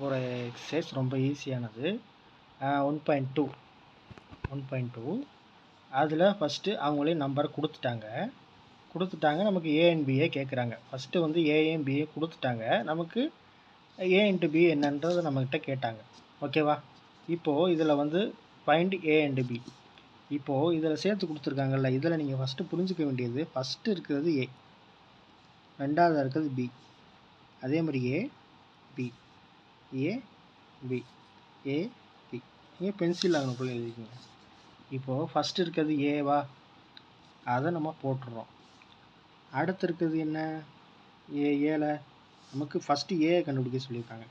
போகிற எக்ஸசைஸ் ரொம்ப ஈஸியானது. 1.2 அதில் ஃபஸ்ட்டு அவங்களே நம்பரை கொடுத்துட்டாங்க. நமக்கு ஏ அண்ட் பிஏ கேட்குறாங்க. ஃபஸ்ட்டு வந்து ஏயும் பிஏ கொடுத்துட்டாங்க. நமக்கு ஏ இன்ட்டு பி என்னன்றதை நம்மக்கிட்ட கேட்டாங்க. ஓகேவா? இப்போது இதில் வந்து ஃபைண்ட் ஏ அண்ட் பி. இப்போது இதில் சேர்த்து கொடுத்துருக்காங்கல்ல, இதில் நீங்கள் ஃபஸ்ட்டு புரிஞ்சிக்க வேண்டியது, ஃபஸ்ட்டு இருக்கிறது ஏ, ரெண்டாவதாக இருக்கிறது பி, அதே மாதிரி ஏ B A B A B. நீங்கள் பென்சில் அவனுக்குள்ளே எழுதிக்கோங்க. இப்போது ஃபஸ்ட்டு இருக்கிறது ஏவா, அதை நம்ம போட்டுடுறோம். அடுத்து இருக்கிறது என்ன, ஏல நமக்கு ஃபஸ்ட்டு ஏ கண்டுபிடிக்க சொல்லியிருக்காங்க.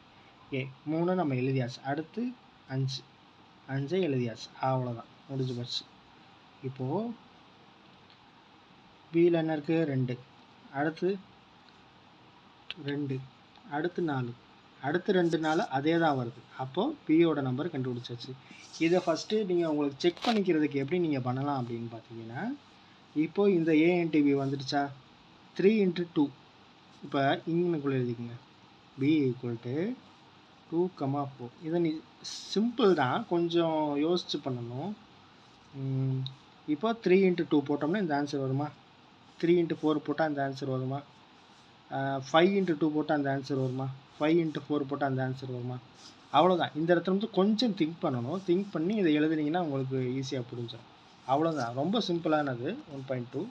ஏ 3 நம்ம எழுதியாச்சு. அடுத்து 5 எழுதியாச்சு. அவ்வளோதான், முடிஞ்சு போச்சு. இப்போது பியில் என்ன இருக்குது, 2, அடுத்து 2, அடுத்து 4, அடுத்து 2 4 அதே தான் வருது. அப்போது பியோட நம்பர் கண்டுபிடிச்சாச்சு. இதை ஃபஸ்ட்டு நீங்கள் உங்களுக்கு செக் பண்ணிக்கிறதுக்கு எப்படி நீங்கள் பண்ணலாம் அப்படின்னு பார்த்தீங்கன்னா, இப்போது இந்த ஏ இன்ட்டு பி வந்துடுச்சா, 3 × 2. இப்போ இங்கனுக்குள்ளே எழுதிக்கோங்க, பி ஈக்குவல் டு 2, 4. இதை நீ சிம்பிள் தான், கொஞ்சம் யோசித்து பண்ணணும். இப்போ 3 × 2 போட்டோம்னா இந்த ஆன்சர் வருமா, 3 × 4 போட்டால் அந்த ஆன்சர் வருமா, 5 × 2 போட்டால் அந்த ஆன்சர் வருமா, 5 × 4 போட்டால் அந்த ஆன்சர் வருமா? அவ்வளோதான். இந்த இடத்துல வந்து கொஞ்சம் திங்க் பண்ணணும். திங்க் பண்ணி இதை எழுதுனீங்கன்னா உங்களுக்கு ஈஸியாக புரிஞ்சிடும். அவ்வளோதான், ரொம்ப சிம்பிளானது 1.2.